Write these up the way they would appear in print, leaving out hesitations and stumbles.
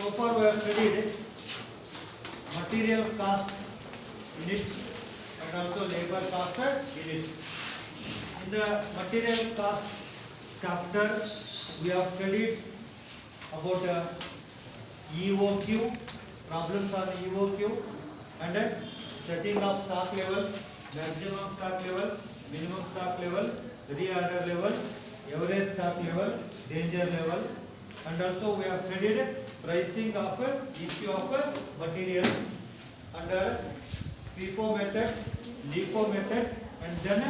So far we have studied material cost unit and also labor cost unit. In the material cost chapter, we have studied about EOQ, problems on EOQ, and setting of stock levels, maximum stock level, minimum stock level, reorder level, average stock level, danger level, and also we have studied pricing of issue of material under FIFO method, LIFO method, and then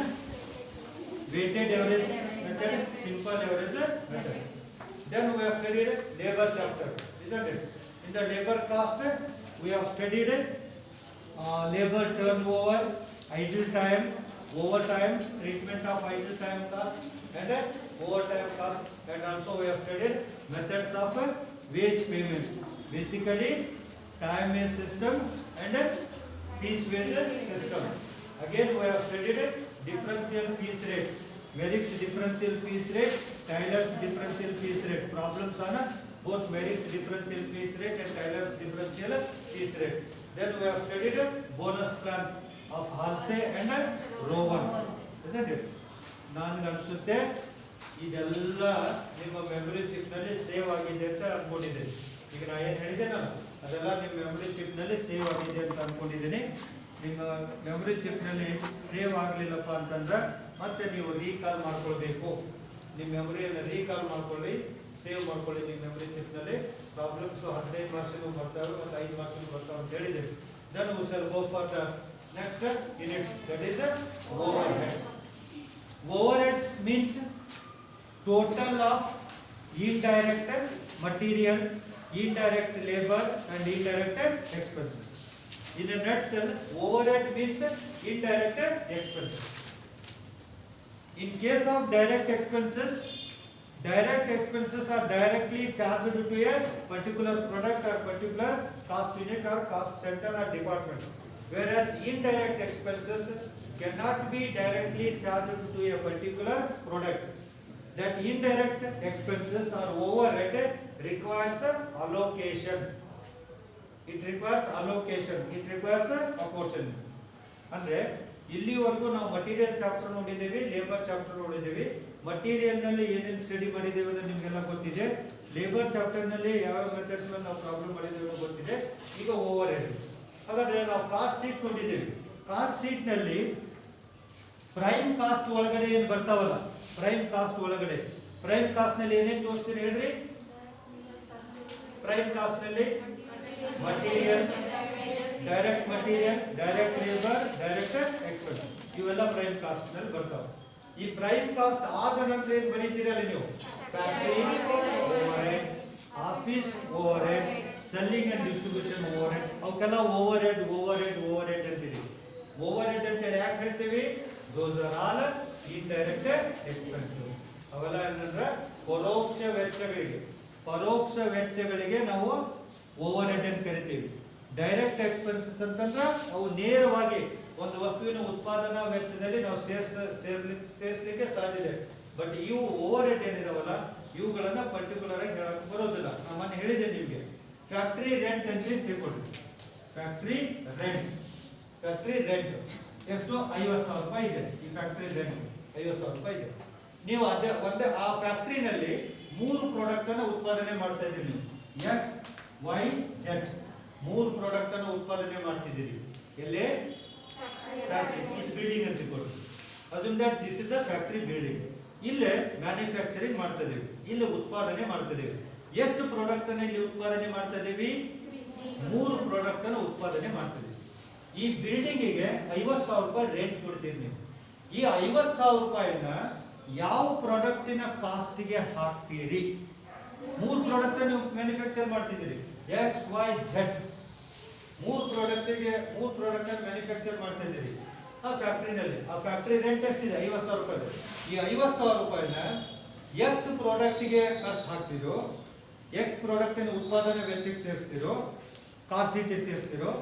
weighted average method, simple average method. Then we have studied labor chapter, isn't it? In the labor cost, we have studied labor turnover, idle time, overtime, treatment of idle time cost, and overtime cost, and also we have studied methods of wage payments. Basically, time-based system and piece-based system. Again, we have studied differential piece rates, Merrick's differential piece rate, Taylor's differential piece rate. Problems on both Merrick's differential piece rate and Taylor's differential piece rate. Then we have studied bonus plans of Halsey and Rowan. Isn't it? ನಾನು ಅನ್ಸುತ್ತೆ ಇದೆಲ್ಲ ನಿಮ್ಮ memory chip ನಲ್ಲಿ save ಆಗಿದೆ ಅಂತ ಅನ್ಕೊಂಡಿದ್ದೀನಿ. ಈಗ ನಾ ಏನು ಹೇಳಿದೆ ನಾನು ಅದೆಲ್ಲ ನಿಮ್ಮ ಮೆಮೊರಿ ಚಿಪ್ ನಲ್ಲಿ ಸೇವ್ ಆಗಿದೆ ಅಂತ ಅನ್ಕೊಂಡಿದ್ದೀನಿ. ನಿಮ್ಮ ಮೆಮೊರಿ ಚಿಪ್ ನಲ್ಲಿ ಸೇವ್ ಆಗಲಿಲ್ಲಪ್ಪ ಅಂತಂದ್ರೆ ಮತ್ತೆ ನೀವು ರೀಕಾಲ್ ಮಾಡ್ಕೊಳ್ಬೇಕು. ನಿಮ್ಮ ಮೆಮೊರಿಯನ್ನು ರೀಕಾಲ್ ಮಾಡ್ಕೊಳ್ಳಿ, ಸೇವ್ ಮಾಡ್ಕೊಳ್ಳಿ ನಿಮ್ಮ ಮೆಮೊರಿ ಚಿಪ್ ನಲ್ಲಿ. ಪ್ರಾಬ್ಲಮ್ಸ್ 15 ಮಾರ್ಕ್ಸ್ಗೂ ಬರ್ತಾವೆ ಮತ್ತು 5 ಮಾರ್ಕ್ಸ್ಗೂ ಬರ್ತಾವೆ ಅಂತ ಹೇಳಿದ್ದೇವೆ. Then we shall go for the next unit, that is overheads. Overheads means total of indirect material, indirect labor and indirect expenses. In a nutshell, overhead means indirect expenses. In case of direct expenses are directly charged to a particular product or particular cost unit or cost center or department, whereas indirect expenses cannot be directly charged to a particular product. That indirect expenses or overhead requires allocation. It requires allocation. It requires apportion. ಅಂದ್ರೆ ಇಲ್ಲಿವರೆಗೂ ನಾವು material chapter ನೋಡಿದ್ದೇವೆ, labour chapter ನೋಡಿದ್ದೇವೆ. Material ನಲ್ಲಿ ಏನೇನು study ಮಾಡಿದ್ದೇವೆ ಅಂತ ನಿಮಗೆಲ್ಲ ಗೊತ್ತಿದೆ. ಲೇಬರ್ ಚಾಪ್ಟರ್ ನಲ್ಲಿ ಯಾವ ಮೆಥಡ್ಸ್ ನಾವು ಪ್ರಾಬ್ಲಮ್ ಮಾಡಿದ್ದೇವೆ ಅಂತ ಗೊತ್ತಿದೆ. ಈಗ ಓವರ್ ಹೆಡ್. ಹಾಗಾದ್ರೆ ನಾವು ಕಾಸ್ಟ್ ಶೀಟ್ ನೋಡಿದ್ದೇವೆ. ಕಾಸ್ಟ್ ಶೀಟ್ ನಲ್ಲಿ ಪ್ರೈಮ್ ಕಾಸ್ಟ್ ಒಳಗಡೆ ಏನು ಬರ್ತಾವಲ್ಲ, ಪ್ರೈಮ್ ಕಾಸ್ಟ್ ಒಳಗಡೆ ಪ್ರೈಮ್ ಕಾಸ್ಟ್ ನಲ್ಲಿ ಏನೇನು ತೋರಿಸ್ತೀರಿ ಹೇಳ್ರಿ? ಪ್ರೈಮ್ ಕಾಸ್ಟ್ ನಲ್ಲಿ material, direct material, direct labour, direct expense, ಇವೆಲ್ಲ ಪ್ರೈಮ್ ಕಾಸ್ಟ್ ನಲ್ಲಿ ಬರ್ತಾವೆ. ಈ ಪ್ರೈಮ್ ಕಾಸ್ಟ್ ಆದ ನಂತರ ಏನು ಬರೀತೀರಲ್ಲ ನೀವು? Factory overhead, office overhead, selling and distribution overhead, ಅವಕ್ಕೆಲ್ಲ ಓವರ್ಹೆಡ್ ಓವರ್ಹೆಡ್ ಓವರ್ಹೆಡ್ ಅಂತೀರಿ. ಓವರ್ಹೆಡ್ ಅಂತೇಳಿ ಯಾಕೆ ಹೇಳ್ತೀವಿ? Those are all indirect expenses. ಅವೆಲ್ಲ ಏನಂದ್ರೆ ಪರೋಕ್ಷ ವೆಚ್ಚಗಳಿಗೆ ನಾವು ಓವರ್ಹೆಡ್ ಅಂತ ಕರಿತೀವಿ. ಡೈರೆಕ್ಟ್ ಎಕ್ಸ್ಪೆನ್ಸಸ್ ಅಂತಂದ್ರೆ ಅವು ನೇರವಾಗಿ ಒಂದು ವಸ್ತುವಿನ ಉತ್ಪಾದನಾ ವೆಚ್ಚದಲ್ಲಿ ನಾವು ಸೇರಿಸಲಿಕ್ಕೆ ಸಾಧ್ಯ. ಬಟ್ ಇವು ಓವರ್ಹೆಡ್ ಏನಿದಾವಲ್ಲ ಇವುಗಳನ್ನ ಪರ್ಟಿಕ್ಯುಲರ್ ಆಗಿ ಹೇಳಕ್ಕೆ ಬರೋದಿಲ್ಲ. ನಾನು ಮೊನ್ನೆ ಹೇಳಿದೆ ನಿಮಗೆ. ಫ್ಯಾಕ್ಟರಿ ರೆಂಟ್ ಅಂತ ತಿಳ್ಕೊಳ್ಳಿ. ಫ್ಯಾಕ್ಟರಿ ರೆಂಟ್ ಎಷ್ಟು? 50,000 ರೂಪಾಯಿ ಇದೆ. ಈ ಫ್ಯಾಕ್ಟರಿ ರೆಂಟ್ 50,000 ರೂಪಾಯಿ ಇದೆ. ನೀವು ಒಂದೇ ಆ ಫ್ಯಾಕ್ಟರಿನಲ್ಲಿ 3 ಪ್ರಾಡಕ್ಟ್ ಅನ್ನು ಉತ್ಪಾದನೆ ಮಾಡ್ತಾ ಇದ್ದೀರಿ. ನೀವು X, Y, Z 3 ಪ್ರಾಡಕ್ಟ್ ಅನ್ನು ಉತ್ಪಾದನೆ ಮಾಡ್ತಿದ್ದೀರಿ. ಎಲ್ಲೇ? ಫ್ಯಾಕ್ಟರಿ. ಇದು ಬಿಲ್ಡಿಂಗ್ ಅಂತ ತಿಳ್ಕೊಳ್ಳಿ. ಅದರಿಂದ this is the factory building. ಇಲ್ಲೇ ಮ್ಯಾನುಫ್ಯಾಕ್ಚರಿಂಗ್ ಮಾಡ್ತಾ ಇದೀವಿ, ಇಲ್ಲಿ ಉತ್ಪಾದನೆ ಮಾಡ್ತಾ ಇದೀವಿ. ಎಷ್ಟು ಪ್ರಾಡಕ್ಟ್ ಅನ್ನು ಇಲ್ಲಿ ಉತ್ಪಾದನೆ ಮಾಡ್ತಾ ಇದೀವಿ? 3 ಪ್ರಾಡಕ್ಟ್ ಅನ್ನು ಉತ್ಪಾದನೆ ಮಾಡ್ತಾ ಇದೀವಿ. ಈ ಬಿಲ್ಡಿಂಗಿಗೆ 50,000 ರೂಪಾಯಿ ರೆಂಟ್ ಕೊಡ್ತೀರಿ ನೀವು. ಈ 50,000 ರೂಪಾಯಿನ ಯಾವ ಪ್ರಾಡಕ್ಟಿನ ಕಾಸ್ಟ್ಗೆ ಹಾಕ್ತೀರಿ? 3 ಪ್ರಾಡಕ್ಟ್ ನೀವು ಮ್ಯಾನುಫ್ಯಾಕ್ಚರ್ ಮಾಡ್ತಿದ್ದೀರಿ. X, Y, Z 3 product manufacture ಮಾಡ್ತಾ ಇದ್ದೀರಿ ಆ ಫ್ಯಾಕ್ಟರಿನಲ್ಲಿ. ಆ ಫ್ಯಾಕ್ಟರಿ ರೆಂಟ್ ಎಷ್ಟಿದೆ? 50,000 ರೂಪಾಯಿ. ಈ 50,000 ರೂಪಾಯಿನ X ಪ್ರಾಡಕ್ಟ್ಗೆ ಖರ್ಚು ಹಾಕ್ತಿರೋ, X ಪ್ರಾಡಕ್ಟಿನ ಉತ್ಪಾದನೆ ವೆಚ್ಚಕ್ಕೆ ಸೇರಿಸ್ತಿರೋ, ಕಾಸ್ಟ್ ಶೀಟಿಗೆ ಸೇರಿಸ್ತಿರೋ,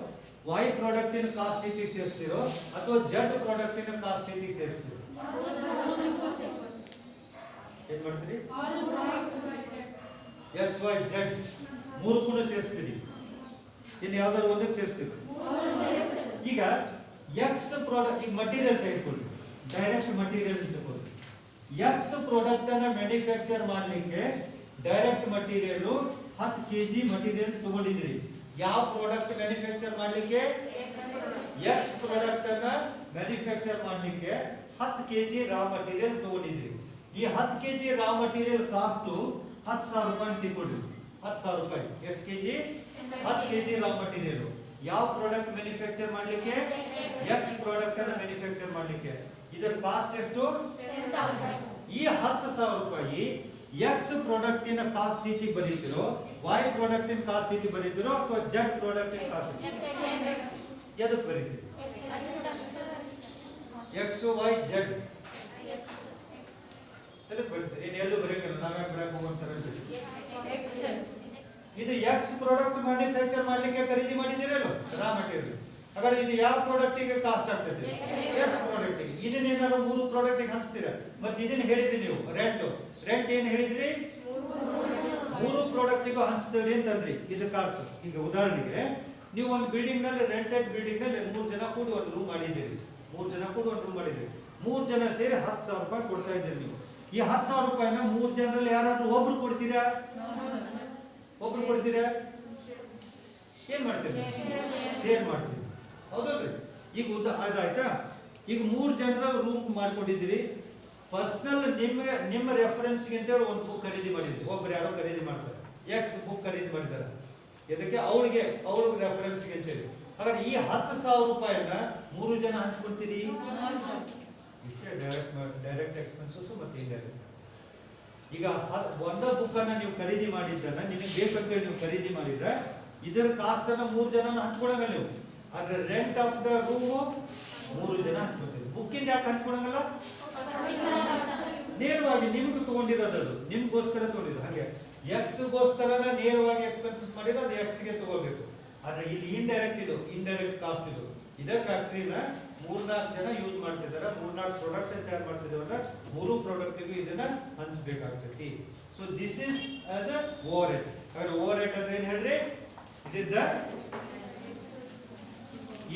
Y ಪ್ರಾಡಕ್ಟಿನ ಕಾಸ್ಟ್ ಶೀಟಿಗೆ ಸೇರಿಸ್ತಿರೋ ಅಥವಾ Z ಪ್ರಾಡಕ್ಟಿನ ಕಾಸ್ಟ್ ಶೀಟಿಗೆ ಸೇರಿಸ್ತಿರೋ? ಏನ್ ಮಾಡ್ತೀರಿ? ಎಕ್ಸ್ ವೈ ಜೆಡ್ ಮೂರಕ್ಕೂ ಸೇರಿಸ್ತೀರಿ, ಇನ್ನು ಯಾವ್ದಾದ್ರು ಒಂದಕ್ಕೆ ಸೇರಿಸ್ತೀರಿ. ಈಗ ಎಕ್ಸ್ ಪ್ರಾಡಕ್ಟ್, ಈಗ ಮಟೀರಿಯಲ್ ತೆಗೆದುಕೊಳ್ಳಿ, ಡೈರೆಕ್ಟ್ ಮಟೀರಿಯಲ್ ತಗೊಳ್ಳಿ. ಎಕ್ಸ್ ಪ್ರಾಡಕ್ಟ್ ಅನ್ನ ಮ್ಯಾನುಫ್ಯಾಕ್ಚರ್ ಮಾಡಲಿಕ್ಕೆ ಡೈರೆಕ್ಟ್ ಮಟೀರಿಯಲ್ 10 kg ಮಟೀರಿಯಲ್ ತಗೊಂಡಿದ್ರಿ. ಯಾವ ಪ್ರಾಡಕ್ಟ್ ಮ್ಯಾನುಫ್ಯಾಕ್ಚರ್ ಮಾಡಲಿಕ್ಕೆ? ಎಕ್ಸ್ ಪ್ರಾಡಕ್ಟ್ ಅನ್ನ ಮ್ಯಾನುಫ್ಯಾಕ್ಚರ್ ಮಾಡಲಿಕ್ಕೆ 10 kg ರಾ ಮಟೀರಿಯಲ್ ತಗೊಂಡಿದ್ರಿ. ಈ 10 kg ರಾ ಮಟೀರಿಯಲ್ ಕಾಸ್ಟ್ 10,000 ರೂಪಾಯಿ ತಿಳ್ಕೊಂಡ್ರಿ. 10,000 ರೂಪಾಯಿ. ಎಷ್ಟು ಕೆಜಿ? 10 kg raw material. ಯಾವ ಪ್ರಾಡಕ್ಟ್ ಮ್ಯಾನುಫ್ಯಾಕ್ಚರ್ ಮಾಡಲಿಕ್ಕೆ? ಎಕ್ಸ್ ಪ್ರಾಡಕ್ಟ್ ಅನ್ನು ಮ್ಯಾನುಫ್ಯಾಕ್ಚರ್ ಮಾಡಲಿಕ್ಕೆ. ಇದರ ಕಾಸ್ಟ್ ಎಷ್ಟು? 10,000. ಈ 10,000 ರೂಪಾಯಿ ಎಕ್ಸ್ ಪ್ರಾಡಕ್ಟಿನ ಕಾಸ್ಟ್ ಶೀಟಿಗೆ ಬರೀತಿರೋ, ವೈ ಪ್ರಾಡಕ್ಟಿನ ಕಾಸ್ಟ್ ಶೀಟಿಗೆ ಬರೀತಿರೋ ಅಥವಾ ಜೆಡ್ ಪ್ರಾಡಕ್ಟಿನ ಕಾಸ್ಟ್ ಶೀಟ್ ಎದಕ್ಕೆ ಬರೀತೀರಿ? ಎಕ್ಸ್ ವೈ ಜೆಡ್ ಎದಕ್ಕೆ ಬರೀತೀರಿ? ಏನು ಎಲ್ಲೂ ಬರೀಕಲ್ಲ, ನಾವೇ ಬರಕ್ಕೆ ಹೋಗ್ತಾರೆ. ಇದು ಎಕ್ಸ್ ಪ್ರಾಡಕ್ಟ್ ಮ್ಯಾನುಫ್ಯಾಕ್ಚರ್ ಮಾಡಲಿಕ್ಕೆ ಖರೀದಿ ಮಾಡಿದಿರಲ್ಲ ರಾ ಮಟೀರಿಯಲ್. ಹಾಗಾದ್ರೆ ಇದು ಯಾವ ಪ್ರಾಡಕ್ಟಿಗೆ ಕಾಸ್ಟ್ ಆಗ್ತದೆ? ಎಕ್ಸ್ ಪ್ರಾಡಕ್ಟಿಗೆ. ಇದನ್ನೇನಾದ್ರು 3 ಪ್ರಾಡಕ್ಟಿಗೆ ಹಂಚ್ತೀರಾ. ಮತ್ತೆ ಇದನ್ನ ಹೇಳಿದ್ರಿ ನೀವು ರೆಂಟ್ ಏನು ಹೇಳಿದ್ರಿ? 3 ಪ್ರಾಡಕ್ಟಿಗೂ ಹಂಚ್ತೀವಿ ಅಂತಂದ್ರಿ. ಇದು ಕಾಸ್ಟ್. ಈಗ ಉದಾಹರಣೆಗೆ ನೀವು ಒಂದು ಬಿಲ್ಡಿಂಗ್ ನಲ್ಲಿ, ರೆಂಟೆಡ್ ಬಿಲ್ಡಿಂಗ್ ನಲ್ಲಿ 3 ಜನ ಕೂಡ ಒಂದು ರೂಮ್ ಮಾಡಿದ್ದೀರಿ. 3 ಜನ ಕೂಡ ಒಂದು ರೂಮ್ ಮಾಡಿದ್ದೀರಿ. 3 ಜನ ಸೇರಿ 10,000 ರೂಪಾಯಿ ಕೊಡ್ತಾ ಇದ್ದೀರಿ ನೀವು. ಈ 10,000 ರೂಪಾಯಿನ 3 ಜನರಲ್ಲಿ ಯಾರಾದ್ರೂ ಒಬ್ರು ಕೊಡ್ತೀರಾ? ಒಬ್ರು ಕೊಡ್ತೀರಾ? ಏನ್ ಮಾಡ್ತೀರಿ? ಶೇರ್ ಮಾಡ್ತೀರಿ. ಹೌದಲ್ರಿ? ಈಗ ಅದಾಯ್ತಾ? ಈಗ 3 ಜನರ ರೂಮ್ ಮಾಡ್ಕೊಂಡಿದ್ದೀರಿ. ಪರ್ಸನಲ್ ನಿಮ್ಮ ರೆಫರೆನ್ಸ್ ಗೆ ಅಂತ ಹೇಳಿ ಒಂದು ಬುಕ್ ಖರೀದಿ ಮಾಡಿದ್ರಿ. ಒಬ್ರು ಯಾರೋ ಖರೀದಿ ಮಾಡ್ತಾರೆ, ಎಕ್ಸ್ ಬುಕ್ ಖರೀದಿ ಮಾಡಿದ್ದಾರೆ. ಇದಕ್ಕೆ ಅವ್ರ ರೆಫರೆನ್ಸ್ ಗೆ ಅಂತ ಹೇಳಿ. ಹಾಗಾದ್ರೆ ಈ 10,000 ರೂಪಾಯಿನ 3 ಜನ ಹಂಚ್ಕೊಳ್ತೀರಿ. ಇಷ್ಟೇ ಡೈರೆಕ್ಟ್ ಎಕ್ಸ್ಪೆನ್ಸಸ್ ಮತ್ತೆ ಇಂಡೈರೆಕ್ಟ್. ಈಗ ಒಂದ ಬುಕ್ ಅನ್ನ ನೀವು ಖರೀದಿ ಮಾಡಿದ್ದನ್ನ ನಿಮಗೆ ಬೇಕಂತೇಳಿ ನೀವು ಖರೀದಿ ಮಾಡಿದ್ರೆ ಇದರ ಕಾಸ್ಟ್ ಅನ್ನ 3 ಜನ ಹಂಚ್ಕೊಳಂಗ ನೀವು. ಆದ್ರೆ ರೆಂಟ್ ಆಫ್ ದ ರೂಮ್ 3 ಜನ ಹಂಚ್ಕೊಳ್ತೀರಿ. ಬುಕ್ಕಿಂದ ಯಾಕೆ ಹಂಚ್ಕೊಳಂಗಲ್ಲ? ನೇರವಾಗಿ ನಿಮ್ಗೆ ತಗೊಂಡಿರೋದು, ಅದು ನಿಮ್ಗೋಸ್ಕರ ತಗೊಂಡಿರೋದು. ಹಾಗೆ ಎಕ್ಸ್ ಗೋಸ್ಕರ ನೇರವಾಗಿ ಎಕ್ಸ್ಪೆನ್ಸಸ್ ಮಾಡಿದ್ರೆ ಅದು ಎಕ್ಸ್ ಗೆ ತಗೋಬೇಕು. ಆದ್ರೆ ಇಲ್ಲಿ ಇಂಡೈರೆಕ್ಟ್ ಕಾಸ್ಟ್ ಇದು. ಇದೇ ಫ್ಯಾಕ್ಟರಿನ 3-4 ಜನ ಯೂಸ್ ಮಾಡ್ತಿದ್ದಾರೆ, 3-4 ಪ್ರಾಡಕ್ಟ್ ತಯಾರು ಮಾಡ್ತಿದ್ದಾರೆ. 3 ಪ್ರಾಡಕ್ಟ್ಗೂ ಇದನ್ನ ಹಂಚಬೇಕಾಗ್ತೈತಿ. So this is as a overhead. ಹಾಗಾದ್ರೆ ಓವರ್ ಹೆಡ್ ಅಂದ್ರೆ ಏನ್ ಹೇಳ್ರಿ? It is the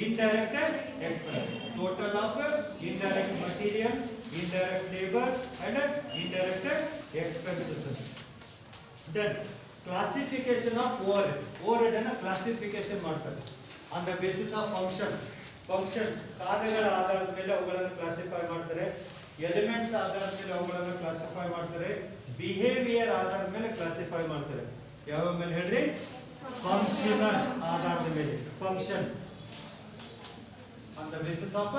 indirect expense, total of indirect material, indirect labor and indirect expenses. Then classification of overhead. Overhead ಅನ್ನು classification ಮಾಡ್ತಾರೆ on the basis of function ಕಾರ್ಯಗಳ ಆಧಾರದ ಮೇಲೆ ಅವುಗಳನ್ನು ಕ್ಲಾಸಿಫೈ ಮಾಡ್ತಾರೆ. ಎಲಿಮೆಂಟ್ಸ್ ಆಧಾರದ ಮೇಲೆ ಅವುಗಳನ್ನು ಕ್ಲಾಸಿಫೈ ಮಾಡ್ತಾರೆ. ಬಿಹೇವಿಯರ್ ಆಧಾರದ ಮೇಲೆ ಕ್ಲಾಸಿಫೈ ಮಾಡ್ತಾರೆ. ಯಾವ ಮೇಲೆ ಹೇಳ್ರಿ? ಫಂಕ್ಷನಲ್ ಆಧಾರದ ಮೇಲೆ. Function on the basis of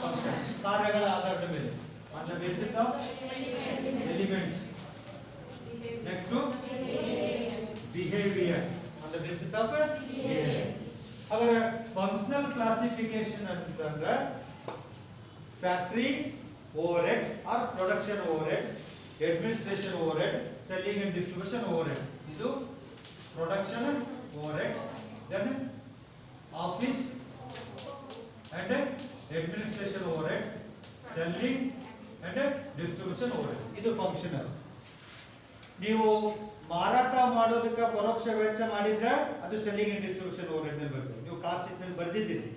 functions, ಕಾರ್ಯಗಳ ಆಧಾರದ ಮೇಲೆ. on the basis of elements. Next to behavior, on the basis of behavior. ಹಾಗಾದ್ರೆ ಫಂಕ್ಷನಲ್ ಕ್ಲಾಸಿಫಿಕೇಶನ್ ಅಂತಂದ್ರೆ factory overhead or production overhead, administration overhead, selling and distribution overhead. ಇದು production overhead. Then office and administration overhead, selling and distribution overhead. ಇದು functional. ನೀವು ಮಾರಾಟ ಮಾಡೋದಕ್ಕೆ ಪರೋಕ್ಷ ವೆಚ್ಚ ಮಾಡಿದ್ರೆ ಅದು ಸೆಲ್ಲಿಂಗ್ ಅಂಡ್ ಡಿಸ್ಟ್ರಿಬ್ಯೂಷನ್ ಓವರ್ಹೆಡ್ ನಲ್ಲಿ ಬರ್ತದೆ. ನೀವು ಕಾಸ್ಟ್ ಶೀಟ್ ನಲ್ಲಿ ಬರ್ದಿದ್ದೀರಿ,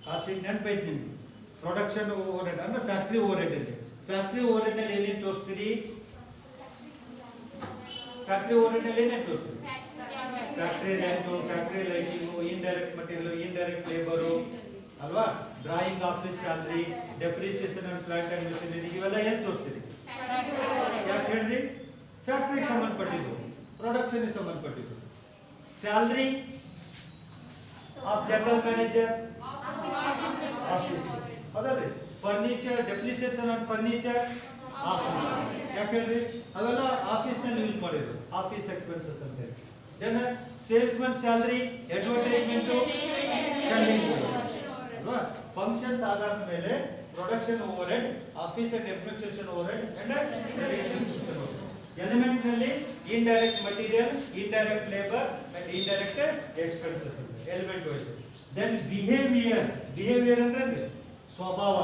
ಕಾಸ್ಟ್ ಶೀಟ್ ನೆನಪೈತಿ ನಿಮ್ಗೆ. ಪ್ರೊಡಕ್ಷನ್ ಓವರ್ಹೆಡ್ ಅಂದ್ರೆ ಫ್ಯಾಕ್ಟರಿ ಓವರ್ಹೆಡ್ ಇದೆ. ಫ್ಯಾಕ್ಟರಿ ಓವರ್ಹೆಡ್ ನಲ್ಲಿ ಏನೇನು ತೋರಿಸ್ತೀರಿ? ಫ್ಯಾಕ್ಟರಿ ಓವರ್ಹೆಡ್ ನಲ್ಲಿ ಏನೇನು ತೋರಿಸ್ತೀರಿ? Factory rent, factory lighting, indirect material, indirect labour ಅಲ್ವಾ, drawing, office salary, depreciation and plant and machinery, ಇವೆಲ್ಲ ಎಲ್ಲಿ ತೋರಿಸ್ತೀರಿ? ಯಾಕೆ ಹೇಳ್ರಿ? ಫ್ಯಾಕ್ಟರಿಗೆ ಸಂಬಂಧಪಟ್ಟಿದ್ದು, ಪ್ರೊಡಕ್ಷನ್ಗೆ ಸಂಬಂಧಪಟ್ಟಿದ್ದು. Salary of general manager, office. ಹೌದಲ್ರಿ? Furniture, depreciation and furniture, office. ಯಾಕೆ ಹೇಳ್ರಿ? ಅವೆಲ್ಲ ಆಫೀಸ್ ನಲ್ಲಿ ಯೂಸ್ ಮಾಡಿದ್ರು, ಆಫೀಸ್ ಎಕ್ಸ್ಪೆನ್ಸಸ್ ಅಂತ ಹೇಳಿ. Then salesman salary, advertisement, selling. Functions ಆಧಾರದ ಮೇಲೆ production overhead, office and administration overhead and distribution overhead. Element ನಲ್ಲಿ indirect material, indirect labour and indirect expenses element wise. Then behaviour ಅಂದ್ರೆ ಸ್ವಭಾವ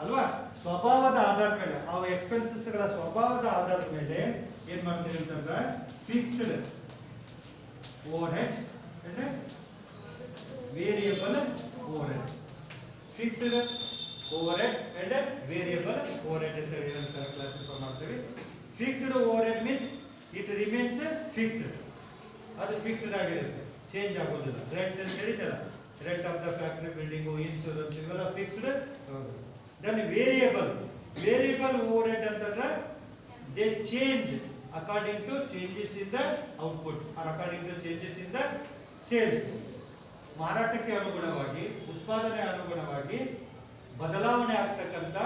ಅಲ್ವಾ? ಸ್ವಭಾವದ ಆಧಾರದ ಮೇಲೆ, ಆ ಎಕ್ಸ್ಪೆನ್ಸಸ್ ಗಳ ಸ್ವಭಾವದ ಆಧಾರದ ಮೇಲೆ ಏನು ಮಾಡ್ತೀವಿ ಅಂತಂದ್ರೆ ಫಿಕ್ಸ್ಡ್ ಓವರ್ ಹೆಡ್ ಅಂದ್ರೆ variable overhead. Fixed overhead and variable overhead ಅಂತ ಏನಂತ ಕ್ಲಾಸಿಫೈ ಮಾಡ್ತೀವಿ. Fixed overhead means it remains fixed, ಅದು ಫಿಕ್ಸ್ಡ್ ಆಗಿರುತ್ತೆ, ಚೇಂಜ್ ಆಗೋದಿಲ್ಲ. ರೆಂಟ್ ಅಂತ ಹೇಳಿದಲ್ಲ, rent of the factory building, insurance ಇವೆಲ್ಲ fixed. Then variable overhead ಅಂತಂದ್ರೆ they change according to changes in the output or according to changes in the sales. ಮಾರಾಟಕ್ಕೆ ಅನುಗುಣವಾಗಿ, ಉತ್ಪಾದನೆ ಅನುಗುಣವಾಗಿ ಬದಲಾವಣೆ ಆಗ್ತಕ್ಕಂಥ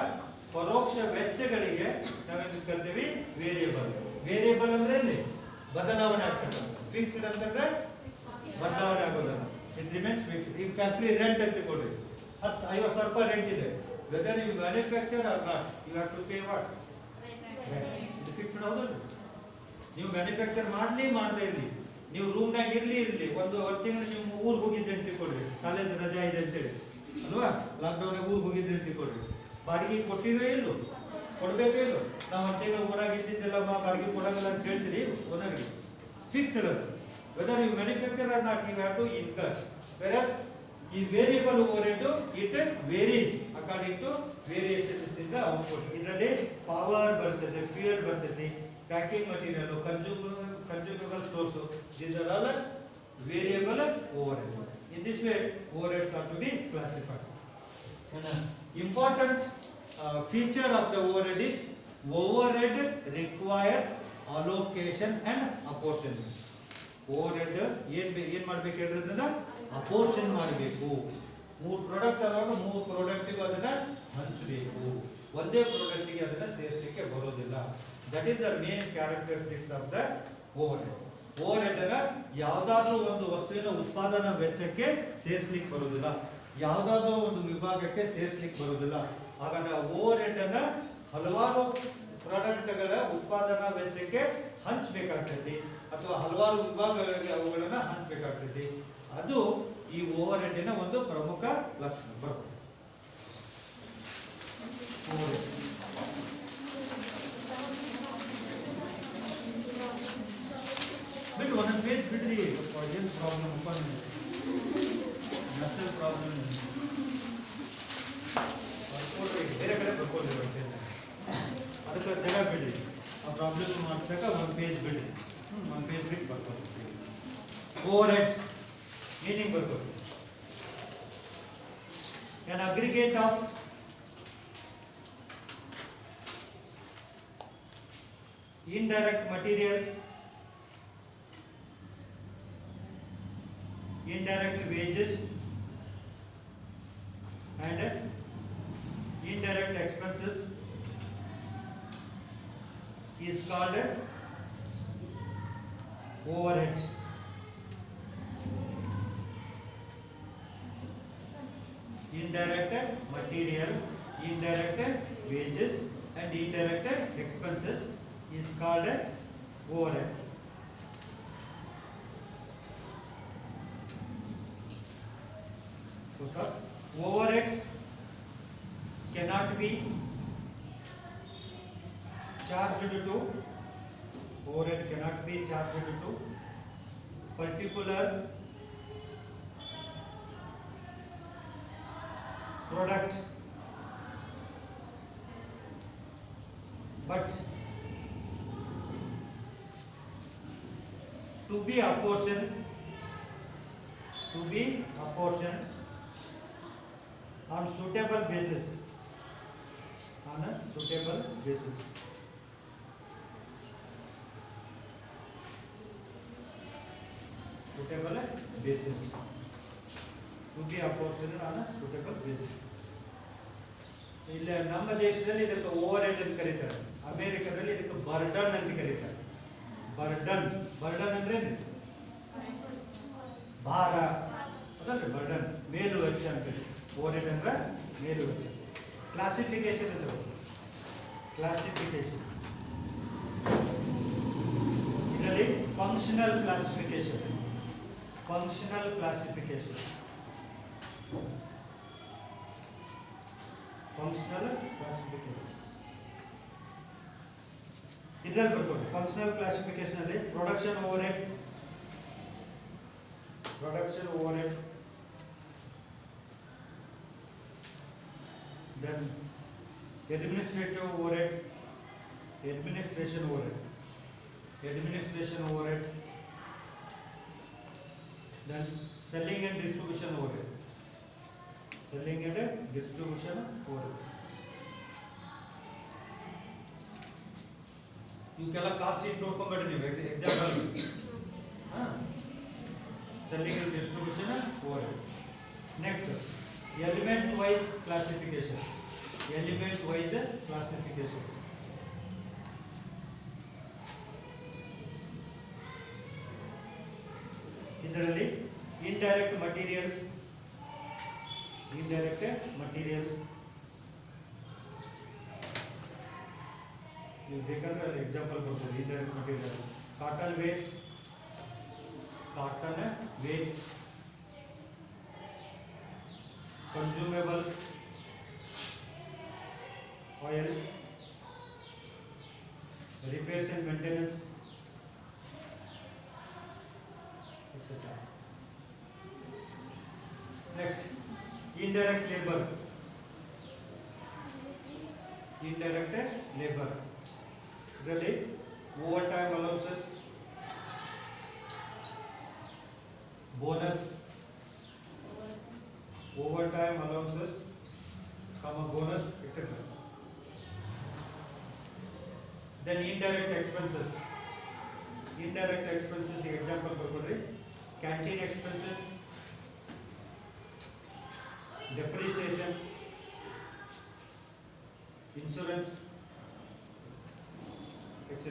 ಪರೋಕ್ಷ ವೆಚ್ಚಗಳಿಗೆ ನಾವೇನು ಕರಿತೀವಿ ವೇರಿಯಬಲ್. ವೇರಿಯಬಲ್ ಅಂದ್ರೆ ಇಲ್ಲಿ ಬದಲಾವಣೆ ಆಗ್ತಕ್ಕಂಥ. ಫಿಕ್ಸ್ಡ್ ಅಂತಂದ್ರೆ ಬದಲಾವಣೆ ಆಗೋದಲ್ಲ, ಇಟ್ ರಿಮೇನ್ಸ್ ಫಿಕ್ಸ್ಡ್. ಈ ಫ್ಯಾಕ್ಟರಿ ರೆಂಟ್ ಅಂತ ಕೊಡ್ರಿ, 50,000 ರೂಪಾಯಿ ರೆಂಟ್ ಇದೆ. Whether you manufacture or not, you have to pay what rent. Fixed ಹೌದಲ್ಲ. ನೀವು ಮ್ಯಾನುಫ್ಯಾಕ್ಚರ್ ಮಾಡದೇ ಇರಲಿ, ನೀವು ರೂಮ್ನಾಗ ಇರಲಿ ಒಂದು ತಿಂಗಳು ನೀವು ಊರಿಗೆ ಹೋಗಿದ್ರಿ ಅಂತ ತಿಳ್ಕೊಳ್ರಿ, ಕಾಲೇಜ್ ರಜಾ ಇದೆ ಅಂತೇಳಿ ಅಲ್ವಾ, ಲಾಕ್ಡೌನ್ ಊರಿಗೆ ಹೋಗಿದ್ರಿ ಅಂತ ತಿಳ್ಕೊಳ್ರಿ, ಬಾಡಿಗೆ ಕೊಟ್ಟಿವೇ ಇಲ್ಲೋ, ಕೊಡ್ಬೇಕೇ ಇಲ್ಲೋ. ನಾವು ಒಂದು ತಿಂಗಳು ಊರಾಗ ಇದ್ದಿದ್ದೆಲ್ಲ ಬಾಡಿಗೆ ಕೊಡೋದಿಲ್ಲ ಅಂತ ಹೇಳ್ತೀರಿ ಓನರ್ಗೆ. ಫಿಕ್ಸ್ಡ್ ಅದು. Whether you manufacture or not, you have to incur. Versus ಈ variable overhead it varies according to variations in the output. ಇದರಲ್ಲಿ ಪವರ್ ಬರ್ತದೆ, ಫ್ಯೂಯಲ್ ಬರ್ತದೆ, packing material, consumable stores, these are all variable overhead. In this way overheads are to be classified. Important feature of the overhead is overhead requires allocation and apportionment. overhead ಏನು ಮಾಡಬೇಕು ಹೇಳಿದ್ರನ್ನ ಅಪೋರ್ಷನ್ ಮಾಡಬೇಕು. 3 product ಆದಾಗ 3 ಪ್ರಾಡಕ್ಟಿಗೆ ಅದನ್ನ ಹಂಚಬೇಕು, ಒಂದೇ ಪ್ರಾಡಕ್ಟಿಗೆ ಅದನ್ನ ಸೇರಿಸಲಿಕ್ಕೆ ಬರೋದಿಲ್ಲ. That is the main characteristics of the overhead. Overhead ಅನ್ನ ಯಾವುದಾದ್ರೂ ಒಂದು ವಸ್ತುವಿನ ಉತ್ಪಾದನಾ ವೆಚ್ಚಕ್ಕೆ ಸೇರಿಸಲಿಕ್ಕೆ ಬರೋದಿಲ್ಲ, ಯಾವುದಾದ್ರೂ ಒಂದು ವಿಭಾಗಕ್ಕೆ ಸೇರಿಸಲಿಕ್ಕೆ ಬರೋದಿಲ್ಲ. ಹಾಗಾದ್ರೆ ಓವರ್ಹೆಡ್ ಅನ್ನ ಹಲವಾರು ಪ್ರಾಡಕ್ಟ್ಗಳ ಉತ್ಪಾದನಾ ವೆಚ್ಚಕ್ಕೆ ಹಂಚಬೇಕಾಗ್ತೈತಿ ಅಥವಾ ಹಲವಾರು ವಿಭಾಗಗಳಿಗೆ ಅವುಗಳನ್ನ ಹಂಚಬೇಕಾಗ್ತೈತಿ. ಅದು ಈ ಓವರ್ಹೆಡ್ನ ಒಂದು ಪ್ರಮುಖ ಲಕ್ಷಣ ಬರುತ್ತೆ. ಬಿಟ್ಟು ಒಂದೊಂದು ಪೇಜ್ ಬಿಡ್ರಿ, ಏನು ಪ್ರಾಬ್ಲಮ್ ನ್ಯಾಷನಲ್ ಪ್ರಾಬ್ಲಮ್ ಬರ್ಕೊಡ್ರಿ, ಬೇರೆ ಕಡೆ ಬರ್ಕೊಡ್ರಿ, ಅದಕ್ಕೆ ಜಾಗ ಬಿಡ್ರಿ. ಆ ಪ್ರಾಬ್ಲಮ್ ಮಾಡಿದಾಗ ಒಂದು ಪೇಜ್ ಬಿಡ್ರಿ, ಒಂದು ಪೇಜ್ ಬಿಟ್ಟು ಬರ್ಕೊಡ್ರಿ. ಓವರ್ಹೆಡ್ಸ್ meaning ಬರ್ಬೋದು. An aggregate of indirect material, indirect wages and indirect expenses is called overhead. Indirect material, indirect wages and indirect expenses is called overhead. Overheads cannot be charged to, overhead cannot be charged to particular product, but to be apportioned on suitable basis, on a suitable basis. Suitable basis. To be apportioned on a suitable basis. ಇಲ್ಲಿ ನಮ್ಮ ದೇಶದಲ್ಲಿ ಇದಕ್ಕೆ overhead ಅಂತ ಕರೀತಾರೆ, ಅಮೆರಿಕದಲ್ಲಿ ಇದಕ್ಕೆ burden ಅಂತ ಕರೀತಾರೆ. ಬರ್ಡನ್ ಅಂದ್ರೆ ಭಾರ, ಅದಲ್ರಿ ಬರ್ಡನ್, ಮೇಲು ವೆಚ್ಚ ಅಂತ. ಓವರ್ಹೆಡ್ ಅಂದ್ರೆ ಮೇಲು ವೆಚ್ಚ. ಕ್ಲಾಸಿಫಿಕೇಶನ್ ಇದೆ, ಕ್ಲಾಸಿಫಿಕೇಶನ್ ಇದರಲ್ಲಿ functional classification, functional classification, functional classification. ಇದರಲ್ಲಿ ಬರ್ಬೋದು ಫಂಕ್ಷನಲ್ ಕ್ಲಾಸಿಫಿಕೇಶನ್ ಅಲ್ಲಿ production overhead then administration overhead, then selling and distribution overhead. ಇವಕ್ಕೆಲ್ಲ ಕಾಸ್ಟ್ ಶೀಟ್ ನೋಡ್ಕೊಂಬೇಡ್ರಿ ನೀವು example selling and distribution overhead. Next, element wise classification. ಇದರಲ್ಲಿ indirect materials ನೀವು ಬೇಕಂದ್ರೆ example ಕೊಡ್ಬೋದು. indirect material cotton waste, consumable oil, repairs and maintenance, etc. Next, indirect labor. Really, overtime allowances, bonus, etc. Then indirect expenses. Example ಬರ್ಕೊಡ್ರಿ. Canteen expenses, depreciation, insurance, etc.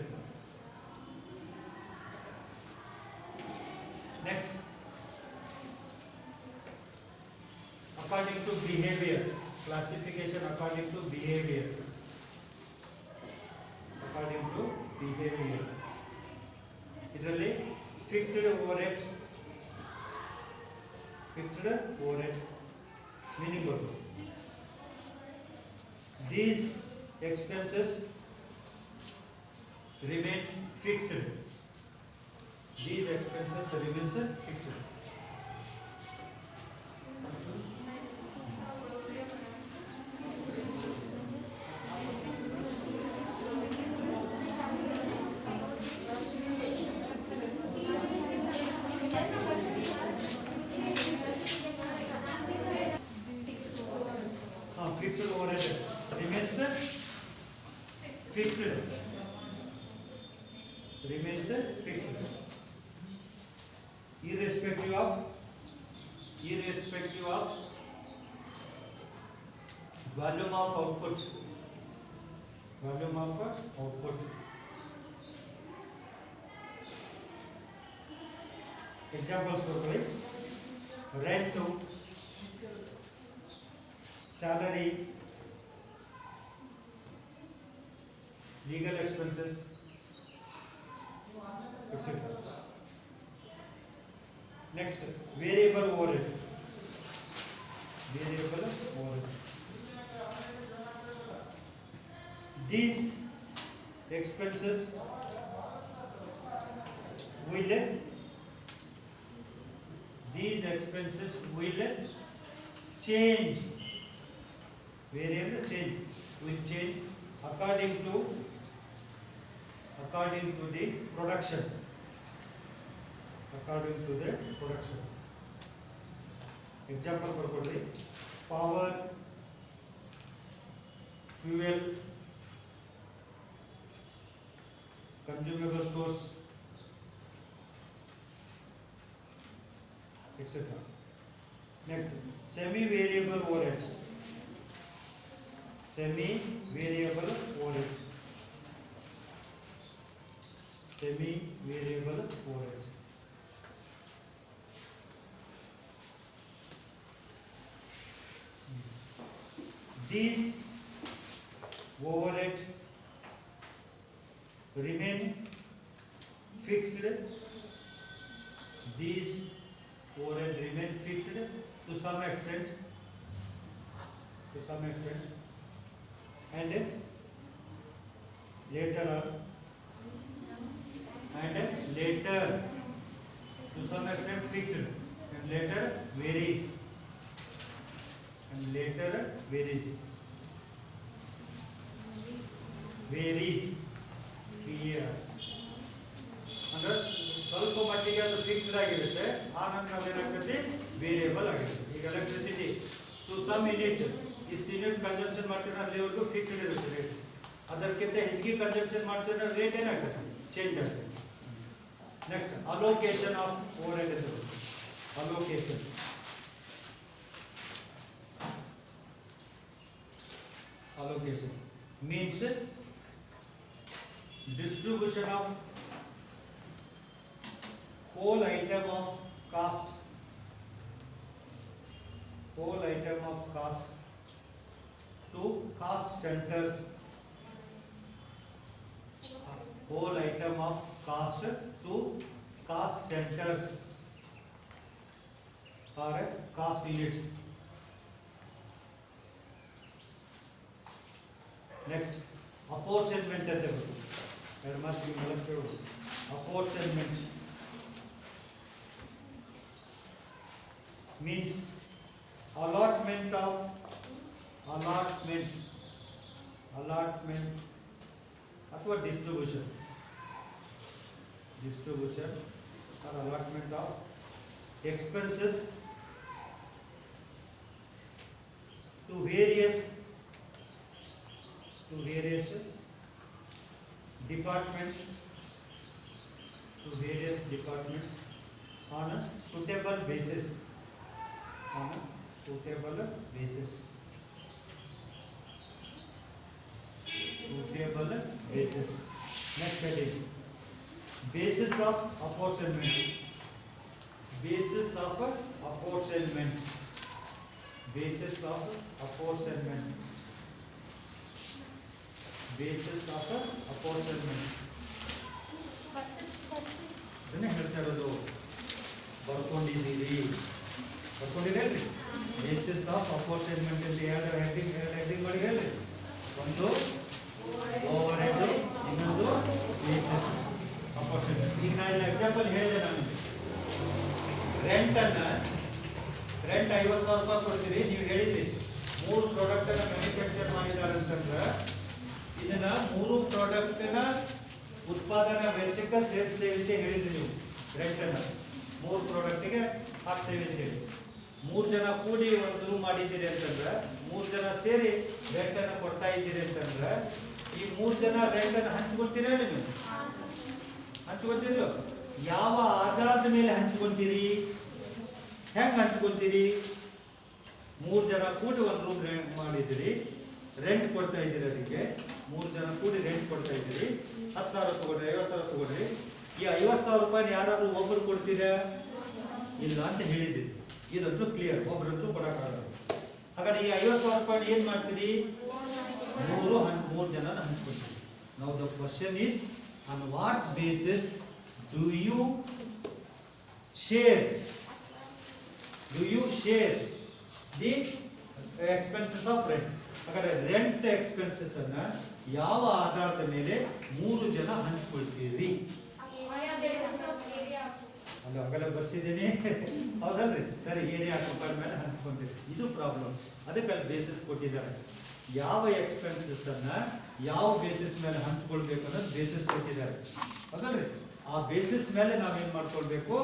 Next, according to behavior, classification according to behavior. ಇದರಲ್ಲಿ fixed overhead meaning what? These expenses remains fixed. Fixed overhead remains fixed. Irrespective of volume of output. Examples for rent, salary, legal expenses, etc. Next, variable overhead. These expenses will change. Variable will change according to the production. Example for power, fuel, consumable stores, etc. Next, semi-variable overhead. These overhead remain fixed. To some extent, and later on later to some extent fixed and later varies here ಅಂದ್ರೆ ಸ್ವಲ್ಪ ಮಟ್ಟಿಗೆ ಅದು fixed ಆಗಿರುತ್ತೆ ಆನಂತರ ಅದೇನಾಗುತ್ತೆ variable ಆಗಿರುತ್ತೆ ಈಗ electricity to some unit ಇಷ್ಟು ಯೂನಿಟ್ ಕನ್ಸಂಪ್ಷನ್ ಮಾಡ್ತೀರಾ ಅಲ್ಲಿವರೆಗೂ ಫಿಕ್ಸ್ಡ್ ಇರುತ್ತೆ ರೇಟ್ ಅದಕ್ಕಿಂತ ಹೆಚ್ಚಿಗೆ ಕನ್ಸಂಪ್ಷನ್ ಮಾಡ್ತೀರಾ ರೇಟ್ ಏನಾಗುತ್ತೆ ಚೇಂಜ್ ಆಗುತ್ತೆ next allocation of overhead allocation means distribution of whole item of cost to cost centers or cost units. Next, apportionment ಅಂತ ಬರುತ್ತೆ. there must be apportionment means allotment ಅಥವಾ distribution or allotment of expenses to various departments on a suitable basis. Next heading, basis of apportionment. ಇದನ್ನೇ ಹೇಳ್ತಾ ಇರೋದು ಬರ್ಕೊಂಡಿದ್ದೀರಿ basis of apportionment ಇಲ್ಲಿ ಎರಡು heading ಮಾಡಿ ಹೇಳಿ ಒಂದು ಓವರ್ ಹೆಡ್ ಇನ್ನೊಂದು ಬೇಸಿಸ್ ಅಪೋರ್ಷನ್ಮೆಂಟ್ ಈಗ ನಾನು ಎಕ್ಸಾಂಪಲ್ ಹೇಳಿದೆ ನಾನು ರೆಂಟ್ 50,000 ರೂಪಾಯಿ ಕೊಡ್ತೀರಿ ನೀವು ಹೇಳಿದ್ರಿ 3 ಪ್ರಾಡಕ್ಟ್ ಅನ್ನ ಮ್ಯಾನುಫ್ಯಾಕ್ಚರ್ ಮಾಡಿದ್ದಾರೆ ಅಂತಂದ್ರೆ ಇದನ್ನ 3 ಪ್ರಾಡಕ್ಟ್ ನ ಉತ್ಪಾದನಾ ವೆಚ್ಚಕ್ಕೆ ಸೇರಿಸ್ತೇವೆ ಅಂತ ಹೇಳಿದ್ರಿ ನೀವು ರೆಂಟ್ ಅನ್ನ 3 ಪ್ರಾಡಕ್ಟ್ ಗೆ ಹಾಕ್ತೇವೆ ಅಂತ ಹೇಳಿ 3 ಜನ ಕೂಡಿ ಒಂದು ರೂಮ್ ಮಾಡಿದ್ದೀರಿ ಅಂತಂದ್ರೆ 3 ಜನ ಸೇರಿ ರೆಂಟ್ ಅನ್ನ ಕೊಡ್ತಾ ಇದ್ದೀರಿ ಅಂತಂದ್ರೆ ಈ 3 ಜನ ರೆಂಟ್ ಅನ್ನ ಹಂಚ್ಕೊಳ್ತೀರಾ ನೀವು ಹಂಚ್ಕೊಳ್ತೀರೋ ಯಾವ ಆಧಾರದ ಮೇಲೆ ಹಂಚ್ಕೊಳ್ತೀರಿ ಹೆಂಗ್ ಹಂಚ್ಕೊಳ್ತೀರಿ 3 ಜನ ಕೂಡಿ ಒಂದು ರೂಮ್ ರೆಂಟ್ ಮಾಡಿದ್ದೀರಿ ರೆಂಟ್ ಕೊಡ್ತಾ ಇದ್ದೀರಿ ಅದಕ್ಕೆ 3 ಜನ ಕೂಡಿ ರೆಂಟ್ ಕೊಡ್ತಾ ಇದ್ದೀರಿ 10,000 ತಗೊಂಡ್ರೆ 50,000 ತಗೊಂಡ್ರಿ ಈ 50,000 ರೂಪಾಯಿ ಯಾರಾದ್ರೂ ಒಬ್ಬರು ಕೊಡ್ತೀರಾ ಇಲ್ಲ ಅಂತ ಹೇಳಿದ್ರಿ ಇದಂತೂ ಕ್ಲಿಯರ್ ಒಬ್ಬರಂತೂ ಕೊಡಕ್ಕಾಗಲ್ಲ ಹಾಗಾದ್ರೆ ಈ 50,000 ರೂಪಾಯಿ ಏನ್ ಮಾಡ್ತೀರಿ 3 ಜನ ಹಂಚ್ಕೊಳ್ತೀರಿ now the question is on what basis do you share the expenses of rent ಹಾಗಾದ್ರೆ ರೆಂಟ್ ಎಕ್ಸ್ಪೆನ್ಸಸ್ ಅನ್ನ ಯಾವ ಆಧಾರದ ಮೇಲೆ 3 ಜನ ಹಂಚ್ಕೊಳ್ತೀರಿ ಅಗಲ ಬರ್ಸಿದ್ದೀನಿ ಹೌದಲ್ರಿ ಸರಿ ಏರಿಯಾ ಆಕ್ಯುಪೈಡ್ ಮೇಲೆ ಹಂಚ್ಕೊಂತೀರಿ ಇದು ಪ್ರಾಬ್ಲಮ್ ಅದಕ್ಕೆ ಅಲ್ಲಿ ಬೇಸಿಸ್ ಕೊಟ್ಟಿದ್ದಾರೆ ಯಾವ ಎಕ್ಸ್ಪೆನ್ಸಸ್ ಅನ್ನ ಯಾವ ಬೇಸಿಸ್ ಮೇಲೆ ಹಂಚ್ಕೊಳ್ಬೇಕು ಅನ್ನೋದು ಬೇಸಿಸ್ ಕೊಟ್ಟಿದ್ದಾರೆ ಹೌದಲ್ರಿ ಆ ಬೇಸಿಸ್ ಮೇಲೆ ನಾವೇನ್ ಮಾಡ್ಕೊಳ್ಬೇಕು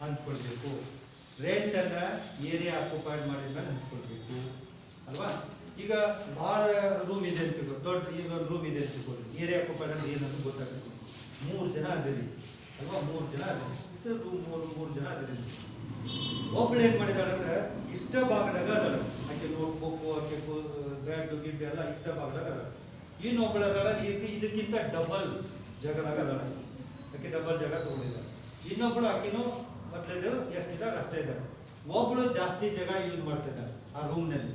ಹಂಚ್ಕೊಳ್ಬೇಕು ರೆಂಟ್ ಅನ್ನ ಏರಿಯಾ ಆಕ್ಯುಪೈಡ್ ಮಾಡಿದ ಮೇಲೆ ಹಂಚ್ಕೊಳ್ಬೇಕು ಅಲ್ವಾ ಈಗ ಬಹಳ ರೂಮ್ ಇದೆ ಅಂತ ದೊಡ್ಡ ಈಗ ರೂಮ್ ಇದೆ ಅಂತ ಏರಿಯಾ ಆಕ್ಯುಪೈಡ್ ಅಂದ್ರೆ ಏನಂತ ಗೊತ್ತಾಗುತ್ತೆ 3 ಜನ ಅದರಿ ಅಲ್ವಾ 3 ಜನ ಅದರಿ ರೂಮ್ 3 ಜನ ಅದರಿ ಒಬ್ಬಳು ಏನ್ ಮಾಡಿದಾಳೆ ಅಂದ್ರೆ ಇಷ್ಟ ಭಾಗದಾಗ ಅದಾಳೆ ಆಕೆ ನೋಟ್ಬುಕ್ ಆಕೆ ಬ್ಯಾಗ್ ಗಿಡ್ ಎಲ್ಲ ಇಷ್ಟ ಭಾಗದಾಗ ಅದಾಳೆ ಇನ್ನೊಬ್ಬಳ ಇದಕ್ಕಿಂತ ಡಬಲ್ ಜಾಗದಾಗ ಅದಾಳೆ ಆಕೆ ಡಬಲ್ ಜಾಗ ತಗೊಂಡಿದ್ದಾಳೆ ಇನ್ನೊಬ್ಬಳು ಆಕೆನೂ ಮೊದಲೇದು ಎಷ್ಟಿದ್ದಾರೆ ಅಷ್ಟೇ ಇದ್ದಾರೆ ಒಬ್ಬಳು ಜಾಸ್ತಿ ಜಾಗ ಯೂಸ್ ಮಾಡ್ತಿದ್ದಾರೆ ಆ ರೂಮ್ನಲ್ಲಿ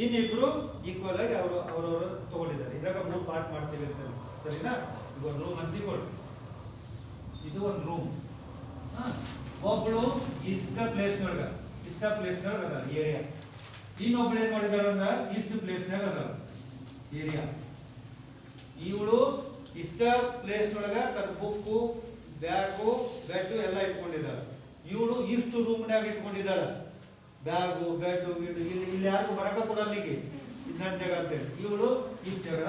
ಇನ್ನಿಬ್ರು ಈಕ್ವಲ್ ಆಗಿ ಅವರವರು ತಗೊಂಡಿದ್ದಾರೆ ಇದ್ರಾಗ 3 ಪಾರ್ಟ್ ಮಾಡ್ತೀವಿ ಅಂತ ಸರಿನಾ ಈಗ ಒಂದು ರೂಮ್ ಅಂತ ತಗೊಳ್ಳಿ ಇದು ಒಂದು ರೂಮ್ ಒಬ್ಬಳು ಇಷ್ಟ ಪ್ಲೇಸ್ನೊಳಗ ಅದ ಏರಿಯಾ ಇನ್ನೊಬ್ಳು ಏನ್ ಮಾಡಿದಾಳ ಅಂದ್ರೆ ಇಷ್ಟು ಪ್ಲೇಸ್ನಾಗ ಅದ ಏರಿಯಾ ಇವಳು ಇಷ್ಟ ಪ್ಲೇಸ್ನೊಳಗ ತನ್ನ ಬುಕ್ಕು ಬ್ಯಾಗು ಬೆಡ್ ಎಲ್ಲ ಇಟ್ಕೊಂಡಿದ್ದಾಳೆ. ಇವಳು ಇಷ್ಟು ರೂಮ್ನಾಗ ಇಟ್ಕೊಂಡಿದ್ದಾಳೆ ಬ್ಯಾಗು ಬೆಡ್ ಗಿಡ್. ಇಲ್ಲಿ ಯಾರಿಗೂ ಬರಕ ಕೊಡಲ್ಲ ಈಗ ಇನ್ನೊಂದು ಜಾಗ ಅಂತೇಳಿ. ಇವಳು ಇಷ್ಟು ಜಾಗ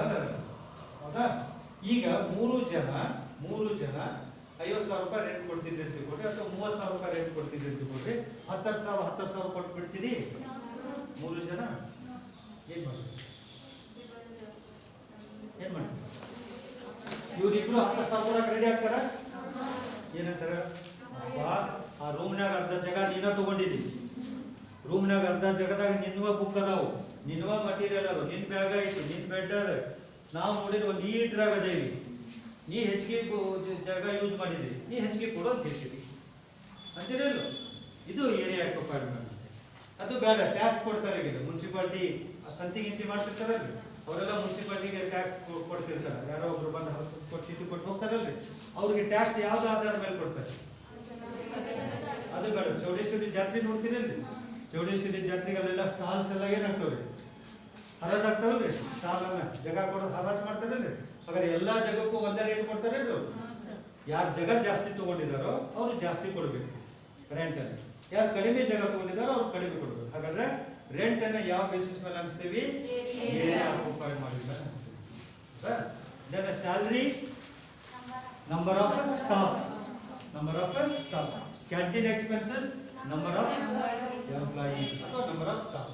ಹೌದಾ. ಈಗ ಮೂರು ಜನ 50,000 ರೂಪಾಯಿ ರೆಂಟ್ ಕೊಡ್ತಿದ್ರಿ ಅಂತ ಕೊಡ್ರಿ, ಅಥವಾ 30,000 ರೂಪಾಯಿ ರೆಂಟ್ ಕೊಡ್ತಿದ್ರಿ ಅಂತ ಕೊಡ್ರಿ. 10,000 ಕೊಟ್ಟು ಬಿಡ್ತೀರಿ ಮೂರು ಜನ. ಏನ್ ಮಾಡಿ ಇವ್ರಿಬ್ರು 10,000 ರೆಡಿ ಆಗ್ತಾರ. ಏನಂತಾರ, ಆ ರೂಮ್ನಾಗ ಅರ್ಧ ಜಾಗ ನೀನ ತಗೊಂಡಿದಿ, ರೂಮ್ನಾಗ ಅರ್ಧ ಜಾಗದಾಗ ನಿನ್ವ ಬುಕ್ ಅದಾವು, ನಿನ್ವ ಮಟೀರಿಯಲ್ ಅದಾವ, ನಿನ್ ಬ್ಯಾಗ್ ಐತಿ, ನಿನ್ ಬೆಡ್ ಅದ. ನಾವು ನೋಡಿದ್ರೆ ಒಂದು ನೀಟ್ರಾಗ ಅದೇವಿ, ನೀ ಹೆಚ್ಚಿಗೆ ಜಾಗ ಯೂಸ್ ಮಾಡಿದ್ರಿ, ನೀ ಹೆಚ್ಚಿಗೆ ಕೊಡೋ ಅಂತ ಹೇಳ್ತೀವಿ ಅಂತೀರಲ್ಲ. ಇದು ಏರಿಯಾ ಆಕ್ಯುಪೈಡ್ ಮಾಡಿ. ಅದು ಬೇಡ, ಟ್ಯಾಕ್ಸ್ ಕೊಡ್ತಾರೆ. ಈಗ ಮುನ್ಸಿಪಾಲಿಟಿ ಸಂತಿ ಮಾಡ್ತಿರ್ತಾರಲ್ರಿ, ಅವರೆಲ್ಲ ಮುನ್ಸಿಪಾಲಿಟಿಗೆ ಟ್ಯಾಕ್ಸ್ ಕೊಡ್ತಿರ್ತಾರೆ. ಯಾರೋ ಒಬ್ರು ಬಂದು ಕೊಟ್ಟು ಚೀಟಿ ಕೊಟ್ಟು ಹೋಗ್ತಾರಲ್ರಿ, ಅವ್ರಿಗೆ ಟ್ಯಾಕ್ಸ್ ಯಾವ್ದು ಆಧಾರ ಮೇಲೆ ಕೊಡ್ತಾರೆ? ಅದು ಬೇಡ. ಚೌಡೇಶ್ವರಿ ಜಾತ್ರೆ ನೋಡ್ತೀರಲ್ರಿ, ಚೌಡೇಶ್ವರಿ ಜಾತ್ರೆಗಲ್ಲೆಲ್ಲ ಸ್ಟಾಲ್ಸ್ ಎಲ್ಲ ಏನಾಗ್ತಾವ್ರಿ, ಹರಾಜ್ ಆಗ್ತಾವಲ್ರಿ. ಸ್ಟಾಲ್ ಅನ್ನ ಜಾಗ ಕೊಡೋದು ಹರಾಜ್ ಮಾಡ್ತಾರಲ್ರಿ. ಹಾಗಾದ್ರೆ ಎಲ್ಲಾ ಜಾಗಕ್ಕೂ ಒಂದೇ ರೇಟ್ ಕೊಡ್ತಾರೆ. ಯಾರು ಜಾಗ ಜಾಸ್ತಿ ತಗೊಂಡಿದಾರೋ ಅವ್ರು ಜಾಸ್ತಿ ಕೊಡ್ಬೇಕು ರೆಂಟ್ ಅಲ್ಲಿ, ಯಾರು ಕಡಿಮೆ ಜಾಗ ತಗೊಂಡಿದಾರೋ ಅವ್ರು ಕಡಿಮೆ ಕೊಡ್ಬೇಕು. ಹಾಗಾದ್ರೆ ರೆಂಟ್ ಅನ್ನ ಯಾವ ಬೇಸಿಸ್ ಮೇಲೆ ಅನ್ಸ್ತೀವಿ? ಏರಿಯಾ ಆಕ್ಯುಪೈಡ್ ಮಾಡಿದ್ರೆ ಅನ್ಸ್ತೀವಿ. Then salary, number of staff, canteen expenses, number of employees ಅಥವಾ number of staff.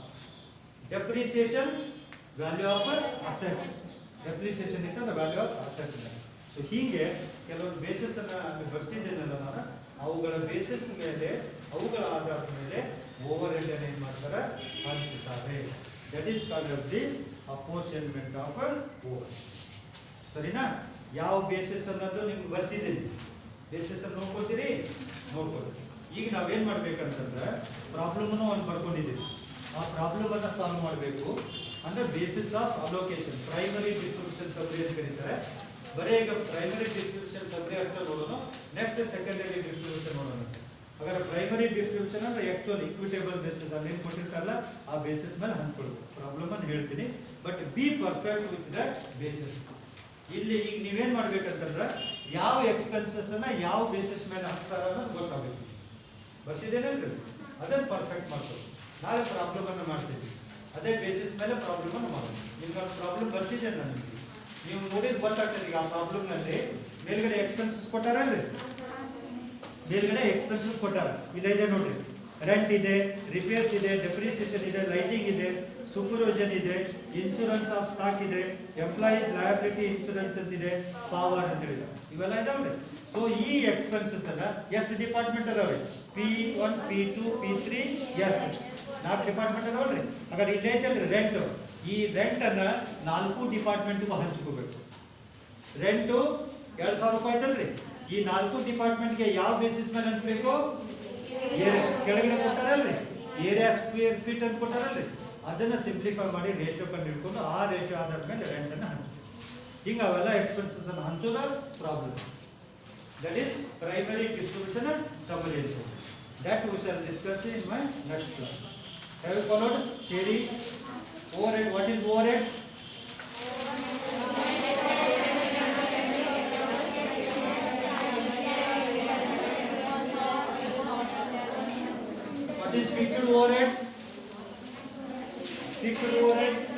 Depreciation, value of asset. Depreciation ಇತ್ತು ಅಂದ್ರೆ ವ್ಯಾಲ್ಯೂ ಆಫ್ ಅಸೆಟ್. ಸೊ ಹೀಗೆ ಕೆಲವೊಂದು ಬೇಸಿಸ್ ಅನ್ನ ಅಲ್ಲಿ ಬರ್ಸಿದ್ದೇನಲ್ಲ ನಾನು, ಅವುಗಳ ಬೇಸಿಸ್ ಮೇಲೆ, ಅವುಗಳ ಆಧಾರದ ಮೇಲೆ ಓವರ್ ಹೆಡ್ ಅನ್ನು ಏನ್ ಮಾಡ್ತಾರೆ, ಹಂಚುತ್ತಾರೆ. That is called of the apportionment of over. ಸರಿನಾ? ಯಾವ ಬೇಸಿಸ್ ಅನ್ನೋದು ನಿಮ್ಗೆ ಬರ್ಸಿದ್ದೀನಿ, ಬೇಸಿಸ್ ಅನ್ನು ನೋಡ್ಕೊಳ್ತೀರಿ. ಈಗ ನಾವೇನ್ ಮಾಡ್ಬೇಕಂತಂದ್ರೆ ಪ್ರಾಬ್ಲಮ್ನು ಒಂದು ಬರ್ಕೊಂಡಿದ್ದೀವಿ. ಆ ಪ್ರಾಬ್ಲಮ್ ಅನ್ನ ಸಾಲ್ವ್ ಮಾಡಬೇಕು ಅಂದ್ರೆ basis of allocation, primary distribution ಸಬ್ರಿ ಅಂತ ಕರೀತಾರೆ. ಬರೀ ಈಗ ಪ್ರೈಮರಿ ಡಿಸ್ಟ್ರಿಬ್ಯೂಷನ್ ಸಬ್ರಿ ಅಷ್ಟೇ ನೋಡೋಣ, ನೆಕ್ಸ್ಟ್ ಸೆಕೆಂಡರಿ ಡಿಸ್ಟ್ರಿಬ್ಯೂಷನ್ ನೋಡೋಣ. ಹಾಗಾದ್ರೆ ಪ್ರೈಮರಿ ಡಿಸ್ಟ್ರಿಬ್ಯೂಷನ್ ಅಂದ್ರೆ ಆಕ್ಚುअल ಇಕ್ವಿಟೇಬಲ್ ಬೇಸಿಸ್ ಅಲ್ಲಿ ಏನು ಕೊಟ್ಟಿರ್ತಾರಲ್ಲ ಆ ಬೇಸಿಸ್ ಮೇಲೆ ಹಂಚ್ಕೊಳ್ಳೋದು. ಪ್ರಾಬ್ಲಮ್ ಅನ್ನು ಹೇಳ್ತೀನಿ, but B perfect with the basis. ಇಲ್ಲಿ ಈಗ ನೀವೇನ್ ಮಾಡ್ಬೇಕಂತಂದ್ರೆ ಯಾವ ಎಕ್ಸ್ಪೆನ್ಸಸ್ ಅನ್ನ ಯಾವ ಬೇಸಿಸ್ ಮೇಲೆ ಹಾಕ್ತಾರ ಅನ್ನೋದು ಗೊತ್ತಾಗಬೇಕು. ಬರ್ಸಿದ್ದೇನೆ ಅದನ್ನ ಪರ್ಫೆಕ್ಟ್ ಮಾಡ್ಕೊಳ್ಳಿ. ನಾಳೆ ಪ್ರಾಬ್ಲಮ್ ಅನ್ನು ಮಾಡ್ತೀವಿ, ಅದೇ ಬೇಸಿಸ್ ಮೇಲೆ ಪ್ರಾಬ್ಲಮ್ ಅನ್ನು ಮಾಡೋದು. ನಿಮ್ಗೆ ಪ್ರಾಬ್ಲಮ್ ಬರ್ಸಿದೆ ನಾನು, ನೀವು ನೋಡಿದ್ರೆ ಗೊತ್ತಾಗ್ತದೆ. ಈಗ ಆ ಪ್ರಾಬ್ಲಮ್ ನಲ್ಲಿ ಮೇಲ್ಗಡೆ ಎಕ್ಸ್ಪೆನ್ಸಸ್ ಕೊಟ್ಟಾರಲ್ರಿ, ಮೇಲ್ಗಡೆ ಎಕ್ಸ್ಪೆನ್ಸಸ್ ಕೊಟ್ಟಾರ. ಇದೆ ನೋಡ್ರಿ, ರೆಂಟ್ ಇದೆ, ರಿಪೇರ್ಸ್ ಇದೆ, ಡೆಪ್ರಿಸಿಯೇಷನ್ ಇದೆ, ಲೈಟಿಂಗ್ ಇದೆ, ಸೂಪರ್ವಿಷನ್ ಇದೆ, ಇನ್ಶೂರೆನ್ಸ್ ಆಫ್ ಸ್ಟಾಕ್ ಇದೆ, ಎಂಪ್ಲಾಯೀಸ್ ಲಯಬಿಲಿಟಿ ಇನ್ಶೂರೆನ್ಸ್ ಇದೆ, ಪವರ್ ಅಂತ ಹೇಳಿದ, ಇವೆಲ್ಲ ಇದಾವ್ರಿ. ಸೊ ಈ ಎಕ್ಸ್ಪೆನ್ಸಸ್ ಅನ್ನ ಎಷ್ಟು ಡಿಪಾರ್ಟ್ಮೆಂಟ್ ಅದಾವ್ರಿ? P1, P2, P3, S 4 department ಅದಾವ್ರಿ. ಹಾಗಾದ್ರೆ ಇಲ್ಲೇ ಐತಲ್ರಿ ರೆಂಟ್, ಈ ರೆಂಟ್ ಅನ್ನ 4 ಡಿಪಾರ್ಟ್ಮೆಂಟ್ಗೂ ಹಂಚ್ಕೋಬೇಕು. ರೆಂಟ್ 2,000 ರೂಪಾಯಿ ಐತಲ್ರಿ, ಈ 4 ಡಿಪಾರ್ಟ್ಮೆಂಟ್ಗೆ ಯಾವ ಬೇಸಿಸ್ ಮೇಲೆ ಹಂಚಬೇಕು? ಕೆಳಗಡೆ ಕೊಟ್ಟಾರಲ್ರಿ, ಏರಿಯಾ ಸ್ಕ್ವೇರ್ ಫೀಟ್ ಅಂತ ಕೊಟ್ಟಾರಲ್ರಿ, ಅದನ್ನ ಸಿಂಪ್ಲಿಫೈ ಮಾಡಿ ರೇಷಿಯೋ ಕಂಡು ಹಿಡ್ಕೊಂಡು ಆ ರೇಷಿಯೋ ಆಧಾರದ ಮೇಲೆ ರೆಂಟ್ ಅನ್ನ ಹಂಚಬೇಕು. ಹಿಂಗ ಅವೆಲ್ಲ ಎಕ್ಸ್ಪೆನ್ಸಸ್ ಅನ್ನು ಹಂಚೋದ problem. That is primary distribution and summation. That we shall discuss in my next class. Have you followed? Theory. Overhead. What is overhead? What is fixed overhead? Fixed overhead.